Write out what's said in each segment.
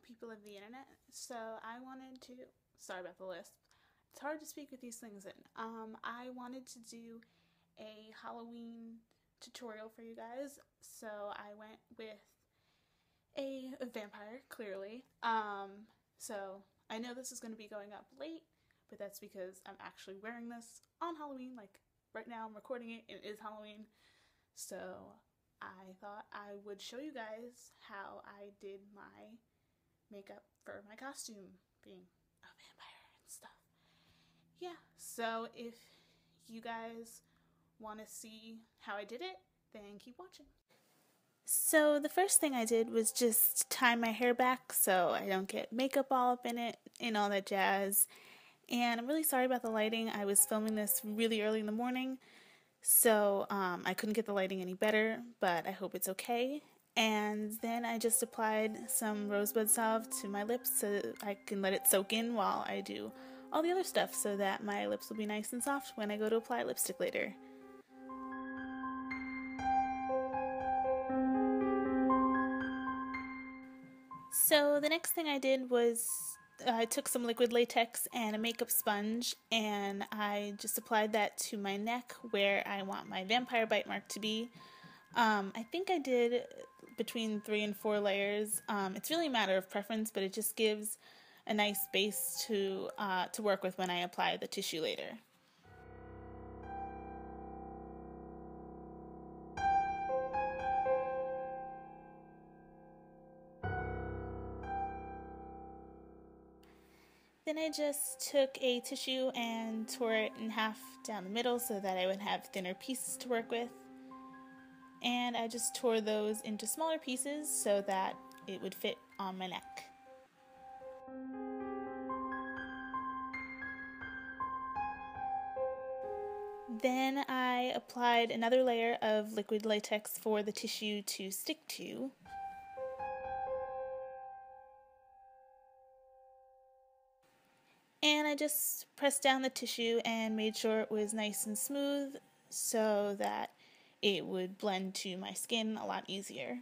people of the internet. So I wanted to, sorry about the lisp, it's hard to speak with these things in. I wanted to do a Halloween tutorial for you guys, so I went with a vampire, clearly. So I know this is going to be going up late, but that's because I'm actually wearing this on Halloween. Like right now I'm recording it, it is Halloween. So I thought I would show you guys how I did my makeup for my costume, being a vampire and stuff. Yeah, so if you guys want to see how I did it, then keep watching. So the first thing I did was just tie my hair back so I don't get makeup all up in it and all that jazz. And I'm really sorry about the lighting. I was filming this really early in the morning, so I couldn't get the lighting any better, but I hope it's okay. And then I just applied some rosebud salve to my lips so that I can let it soak in while I do all the other stuff so that my lips will be nice and soft when I go to apply lipstick later. So the next thing I did was I took some liquid latex and a makeup sponge, and I just applied that to my neck where I want my vampire bite mark to be. I think I did between 3 and 4 layers. It's really a matter of preference, but it just gives a nice base to work with when I apply the tissue later. Then I just took a tissue and tore it in half down the middle so that I would have thinner pieces to work with. And I just tore those into smaller pieces so that it would fit on my neck. Then I applied another layer of liquid latex for the tissue to stick to. And I just pressed down the tissue and made sure it was nice and smooth so that it would blend to my skin a lot easier.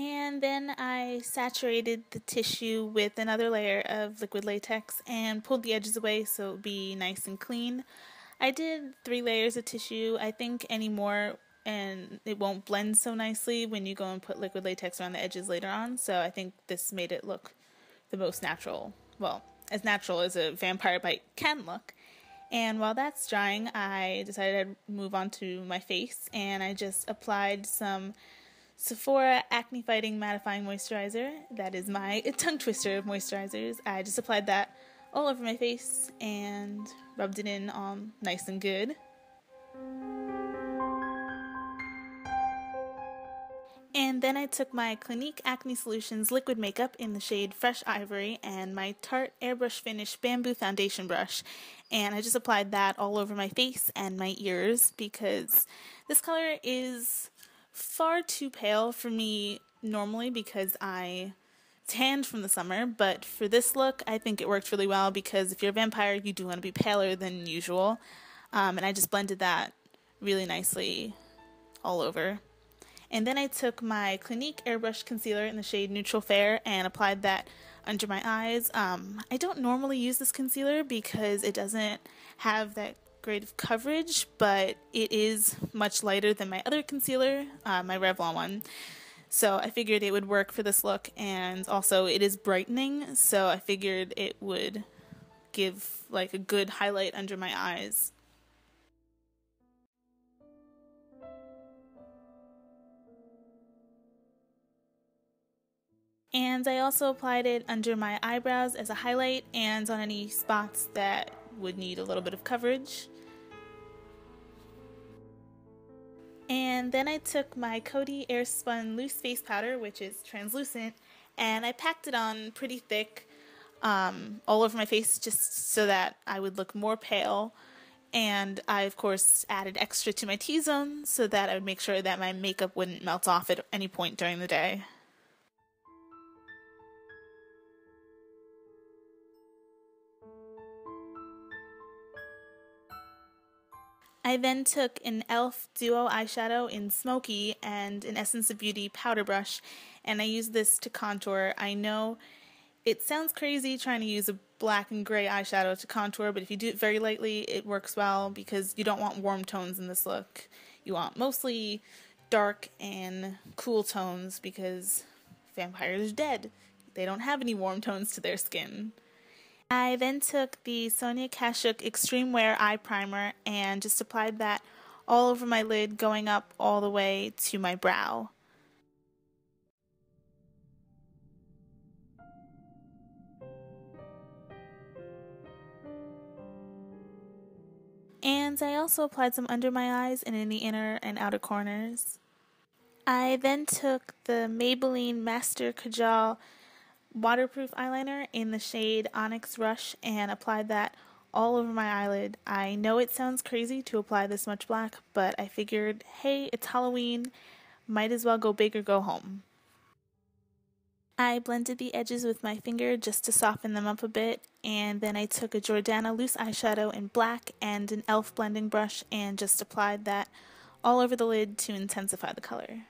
And then I saturated the tissue with another layer of liquid latex and pulled the edges away so it would be nice and clean. I did 3 layers of tissue. I think any more and it won't blend so nicely when you go and put liquid latex around the edges later on, so I think this made it look the most natural. Well, as natural as a vampire bite can look. And while that's drying, I decided I'd move on to my face, and I just applied some Sephora Acne-Fighting Mattifying Moisturizer. That is my tongue twister of moisturizers. I just applied that all over my face and rubbed it in all nice and good. And then I took my Clinique Acne Solutions liquid makeup in the shade Fresh Ivory and my Tarte Airbrush Finish Bamboo Foundation brush, and I just applied that all over my face and my ears because this color is far too pale for me normally because I tanned from the summer, but for this look I think it worked really well because if you're a vampire you do want to be paler than usual, and I just blended that really nicely all over. And then I took my Clinique Airbrush Concealer in the shade Neutral Fair and applied that under my eyes. I don't normally use this concealer because it doesn't have that great of coverage, but it is much lighter than my other concealer, my Revlon one. So I figured it would work for this look, and also it is brightening, so I figured it would give like a good highlight under my eyes. And I also applied it under my eyebrows as a highlight and on any spots that would need a little bit of coverage. And then I took my Coty Airspun loose face powder, which is translucent, and I packed it on pretty thick all over my face just so that I would look more pale. And I, of course, added extra to my T-zone so that I would make sure that my makeup wouldn't melt off at any point during the day. I then took an e.l.f. Duo eyeshadow in Smokey and an Essence of Beauty powder brush, and I used this to contour. I know it sounds crazy trying to use a black and gray eyeshadow to contour, but if you do it very lightly, it works well because you don't want warm tones in this look. You want mostly dark and cool tones because vampires are dead. They don't have any warm tones to their skin. I then took the Sonia Kashuk Extreme Wear Eye Primer and just applied that all over my lid, going up all the way to my brow. And I also applied some under my eyes and in the inner and outer corners. I then took the Maybelline Master Kajal waterproof eyeliner in the shade Onyx Rush and applied that all over my eyelid. I know it sounds crazy to apply this much black, but I figured, hey, it's Halloween, might as well go big or go home. I blended the edges with my finger just to soften them up a bit, and then I took a Jordana loose eyeshadow in black and an e.l.f. blending brush and just applied that all over the lid to intensify the color.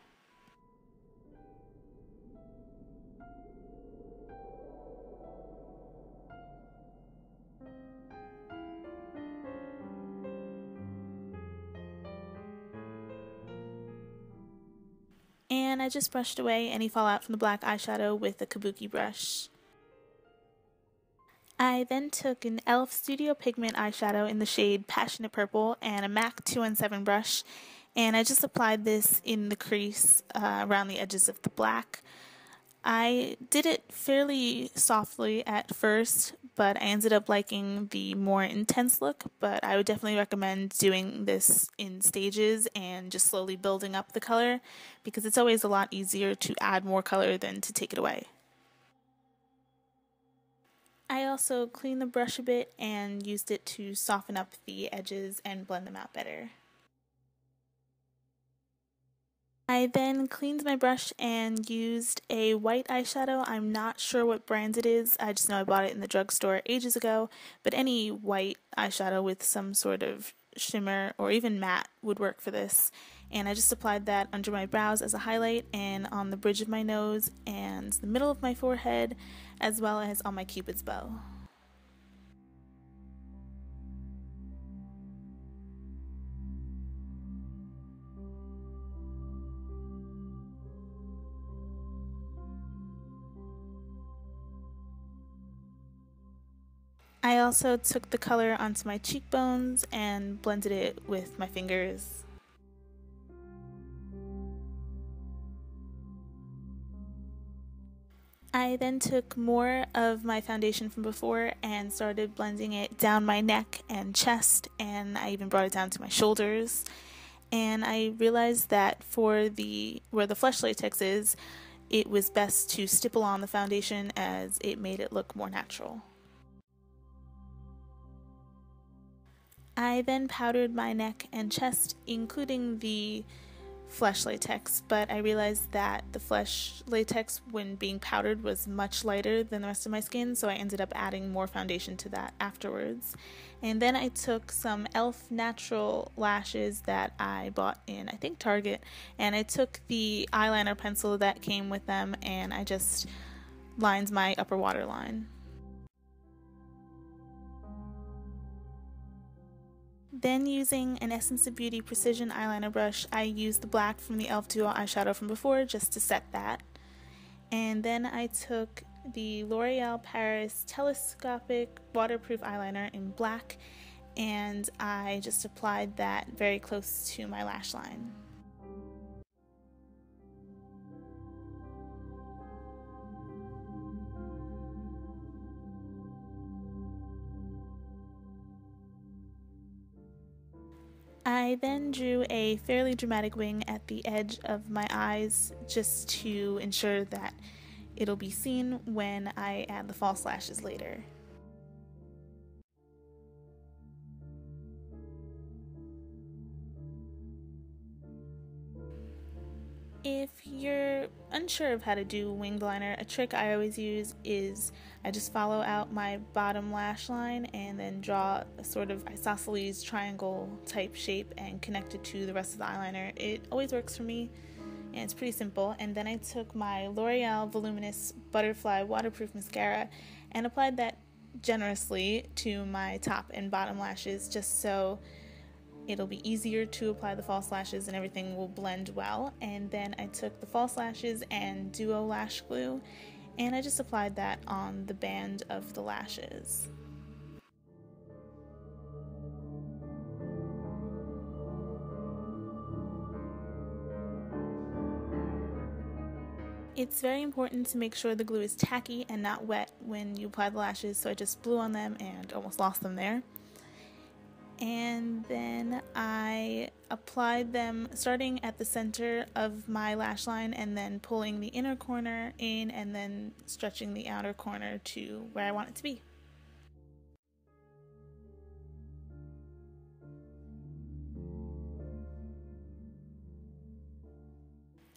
And I just brushed away any fallout from the black eyeshadow with a kabuki brush. I then took an e.l.f. Studio Pigment eyeshadow in the shade Passionate Purple and a MAC 217 brush, and I just applied this in the crease around the edges of the black. I did it fairly softly at first, but I ended up liking the more intense look, but I would definitely recommend doing this in stages and just slowly building up the color because it's always a lot easier to add more color than to take it away. I also cleaned the brush a bit and used it to soften up the edges and blend them out better. I then cleaned my brush and used a white eyeshadow. I'm not sure what brand it is, I just know I bought it in the drugstore ages ago, but any white eyeshadow with some sort of shimmer or even matte would work for this. And I just applied that under my brows as a highlight and on the bridge of my nose and the middle of my forehead, as well as on my cupid's bow. I also took the color onto my cheekbones and blended it with my fingers. I then took more of my foundation from before and started blending it down my neck and chest, and I even brought it down to my shoulders. And I realized that for where the Flesh Latex is, it was best to stipple on the foundation as it made it look more natural. I then powdered my neck and chest, including the Flesh Latex, but I realized that the Flesh Latex, when being powdered, was much lighter than the rest of my skin, so I ended up adding more foundation to that afterwards. And then I took some e.l.f. natural lashes that I bought in, I think, Target, and I took the eyeliner pencil that came with them, and I just lined my upper waterline. Then using an Essence of Beauty Precision eyeliner brush, I used the black from the e.l.f. Duo eyeshadow from before just to set that. And then I took the L'Oreal Paris Telescopic Waterproof Eyeliner in black, and I just applied that very close to my lash line. I then drew a fairly dramatic wing at the edge of my eyes just to ensure that it'll be seen when I add the false lashes later. If you're unsure of how to do winged liner, a trick I always use is I just follow out my bottom lash line and then draw a sort of isosceles triangle type shape and connect it to the rest of the eyeliner. It always works for me and it's pretty simple. And then I took my L'Oreal Voluminous Butterfly Waterproof Mascara and applied that generously to my top and bottom lashes just so it'll be easier to apply the false lashes and everything will blend well. And then I took the false lashes and Duo Lash Glue and I just applied that on the band of the lashes. It's very important to make sure the glue is tacky and not wet when you apply the lashes, so I just blew on them and almost lost them there. And then I applied them starting at the center of my lash line and then pulling the inner corner in and then stretching the outer corner to where I want it to be.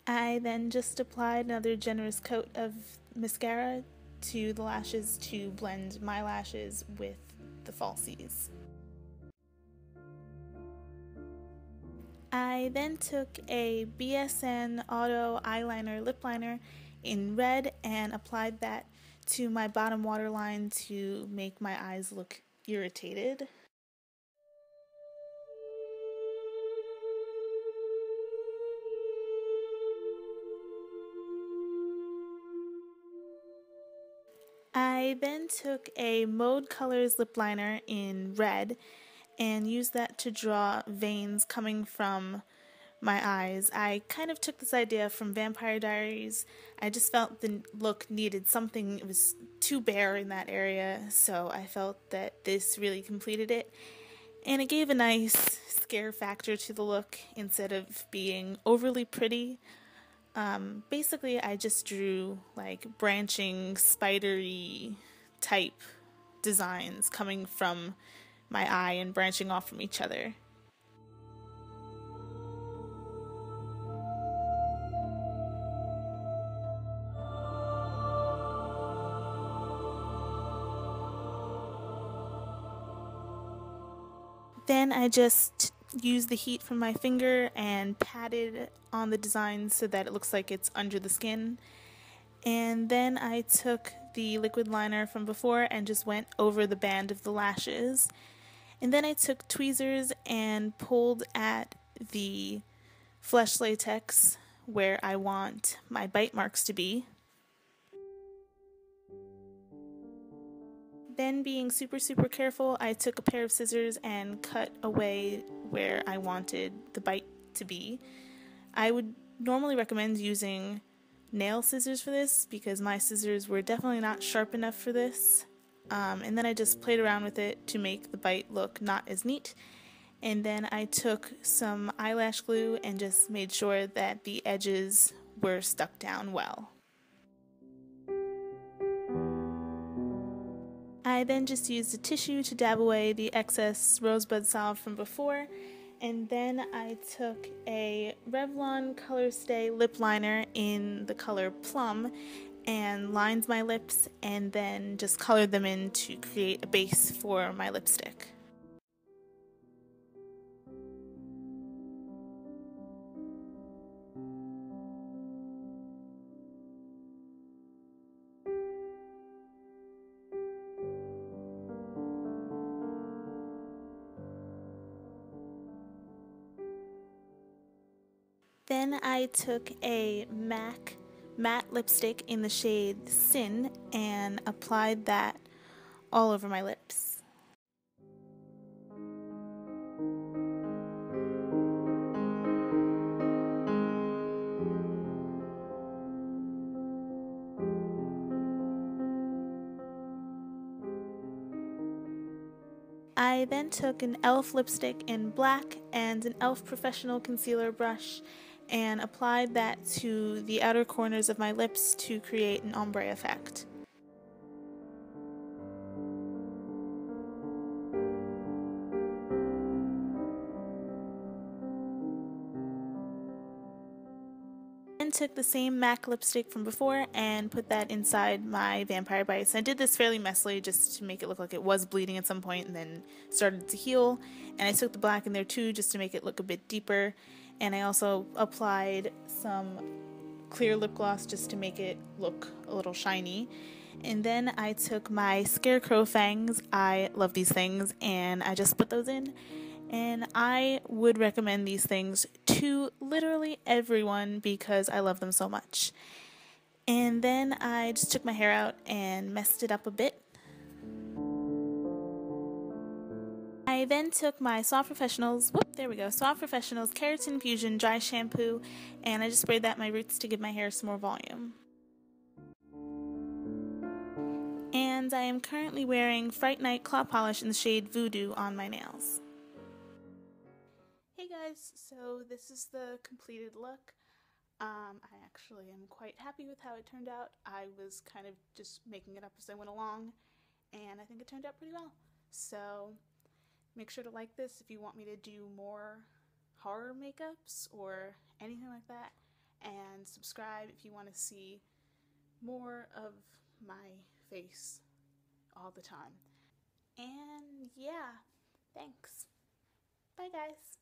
I then just applied another generous coat of mascara to the lashes to blend my lashes with the falsies. I then took a BSN Auto Eyeliner Lip Liner in red and applied that to my bottom waterline to make my eyes look irritated. I then took a Mode Colors lip liner in red and used that to draw veins coming from my eyes. I kind of took this idea from Vampire Diaries. I just felt the look needed something, it was too bare in that area, so I felt that this really completed it. And it gave a nice scare factor to the look instead of being overly pretty. Basically, I just drew like branching, spidery type designs coming from my eye and branching off from each other. Then I just used the heat from my finger and patted on the design so that it looks like it's under the skin. And then I took the liquid liner from before and just went over the band of the lashes. And then I took tweezers and pulled at the flesh latex where I want my bite marks to be. Then, being super careful, I took a pair of scissors and cut away where I wanted the bite to be. I would normally recommend using nail scissors for this because my scissors were definitely not sharp enough for this. And then I just played around with it to make the bite look not as neat. And then I took some eyelash glue and just made sure that the edges were stuck down well. I then just used a tissue to dab away the excess rosebud salve from before, and then I took a Revlon Color Stay lip liner in the color Plum and lined my lips and then just colored them in to create a base for my lipstick. Then I took a MAC matte lipstick in the shade Sin and applied that all over my lips. I then took an e.l.f. lipstick in black and an e.l.f. professional concealer brush and applied that to the outer corners of my lips to create an ombre effect. took the same MAC lipstick from before and put that inside my Vampire Bites. I did this fairly messily just to make it look like it was bleeding at some point and then started to heal. And I took the black in there too just to make it look a bit deeper. And I also applied some clear lip gloss just to make it look a little shiny. And then I took my Scarecrow Fangs. I love these things, and I just put those in. And I would recommend these things to literally everyone because I love them so much. And then I just took my hair out and messed it up a bit. I then took my Suave Professionals, Suave Professionals Keratin Fusion Dry Shampoo, and I just sprayed that in my roots to give my hair some more volume. And I am currently wearing Fright Night Claw Polish in the shade Voodoo on my nails. Hey guys, so this is the completed look. I actually am quite happy with how it turned out. I was kind of just making it up as I went along, and I think it turned out pretty well. So make sure to like this if you want me to do more horror makeups or anything like that, and subscribe if you want to see more of my face all the time. And yeah, thanks. Bye guys.